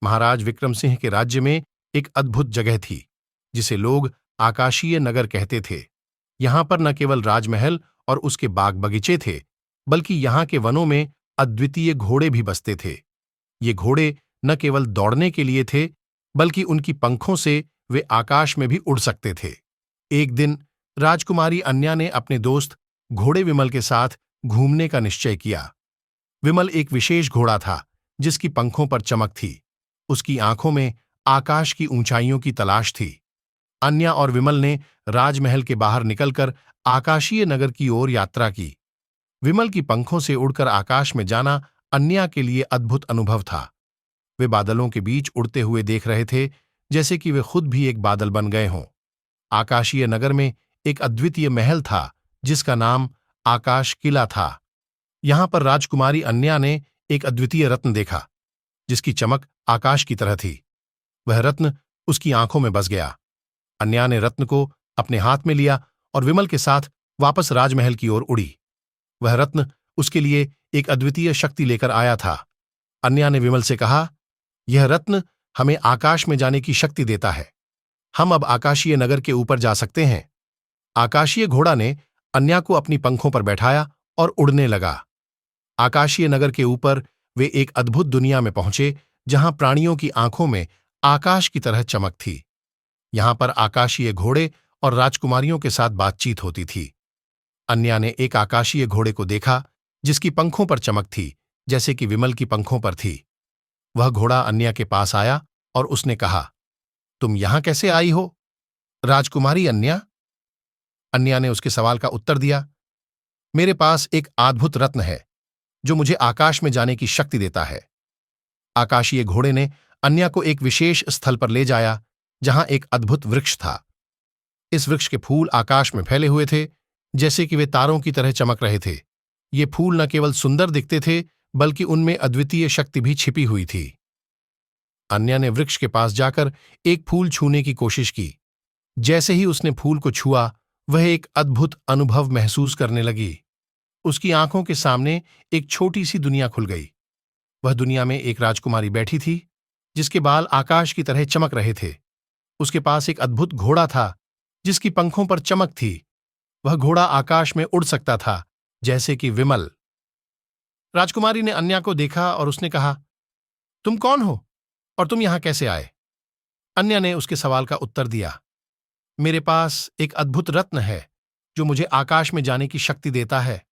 महाराज विक्रम सिंह के राज्य में एक अद्भुत जगह थी जिसे लोग आकाशीय नगर कहते थे। यहां पर न केवल राजमहल और उसके बाग बगीचे थे, बल्कि यहां के वनों में अद्वितीय घोड़े भी बसते थे। ये घोड़े न केवल दौड़ने के लिए थे, बल्कि उनकी पंखों से वे आकाश में भी उड़ सकते थे। एक दिन राजकुमारी अन्या ने अपने दोस्त घोड़े विमल के साथ घूमने का निश्चय किया। विमल एक विशेष घोड़ा था जिसकी पंखों पर चमक थी। उसकी आंखों में आकाश की ऊंचाइयों की तलाश थी। अन्या और विमल ने राजमहल के बाहर निकलकर आकाशीय नगर की ओर यात्रा की। विमल की पंखों से उड़कर आकाश में जाना अन्या के लिए अद्भुत अनुभव था। वे बादलों के बीच उड़ते हुए देख रहे थे, जैसे कि वे खुद भी एक बादल बन गए हों। आकाशीय नगर में एक अद्वितीय महल था जिसका नाम आकाश किला था। यहां पर राजकुमारी अन्या ने एक अद्वितीय रत्न देखा जिसकी चमक आकाश की तरह थी। वह रत्न उसकी आंखों में बस गया। अन्या ने रत्न को अपने हाथ में लिया और विमल के साथ वापस राजमहल की ओर उड़ी। वह रत्न उसके लिए एक अद्वितीय शक्ति लेकर आया था। अन्या ने विमल से कहा, यह रत्न हमें आकाश में जाने की शक्ति देता है। हम अब आकाशीय नगर के ऊपर जा सकते हैं। आकाशीय घोड़ा ने अन्या को अपनी पंखों पर बैठाया और उड़ने लगा। आकाशीय नगर के ऊपर वे एक अद्भुत दुनिया में पहुंचे जहां प्राणियों की आंखों में आकाश की तरह चमक थी। यहां पर आकाशीय घोड़े और राजकुमारियों के साथ बातचीत होती थी। अन्या ने एक आकाशीय घोड़े को देखा जिसकी पंखों पर चमक थी, जैसे कि विमल की पंखों पर थी। वह घोड़ा अन्या के पास आया और उसने कहा, तुम यहां कैसे आई हो, राजकुमारी अन्या? अन्या ने उसके सवाल का उत्तर दिया, मेरे पास एक अद्भुत रत्न है जो मुझे आकाश में जाने की शक्ति देता है। आकाशीय घोड़े ने अन्या को एक विशेष स्थल पर ले जाया जहां एक अद्भुत वृक्ष था। इस वृक्ष के फूल आकाश में फैले हुए थे, जैसे कि वे तारों की तरह चमक रहे थे। ये फूल न केवल सुंदर दिखते थे, बल्कि उनमें अद्वितीय शक्ति भी छिपी हुई थी। अन्या ने वृक्ष के पास जाकर एक फूल छूने की कोशिश की। जैसे ही उसने फूल को छुआ, वह एक अद्भुत अनुभव महसूस करने लगी। उसकी आंखों के सामने एक छोटी सी दुनिया खुल गई। वह दुनिया में एक राजकुमारी बैठी थी जिसके बाल आकाश की तरह चमक रहे थे। उसके पास एक अद्भुत घोड़ा था जिसकी पंखों पर चमक थी। वह घोड़ा आकाश में उड़ सकता था, जैसे कि विमल। राजकुमारी ने अन्या को देखा और उसने कहा, तुम कौन हो और तुम यहां कैसे आए? अन्या ने उसके सवाल का उत्तर दिया, मेरे पास एक अद्भुत रत्न है जो मुझे आकाश में जाने की शक्ति देता है।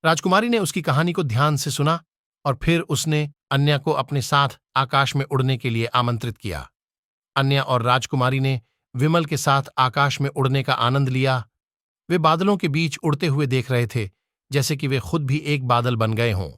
राजकुमारी ने उसकी कहानी को ध्यान से सुना और फिर उसने अन्या को अपने साथ आकाश में उड़ने के लिए आमंत्रित किया। अन्या और राजकुमारी ने विमल के साथ आकाश में उड़ने का आनंद लिया। वे बादलों के बीच उड़ते हुए देख रहे थे, जैसे कि वे खुद भी एक बादल बन गए हों।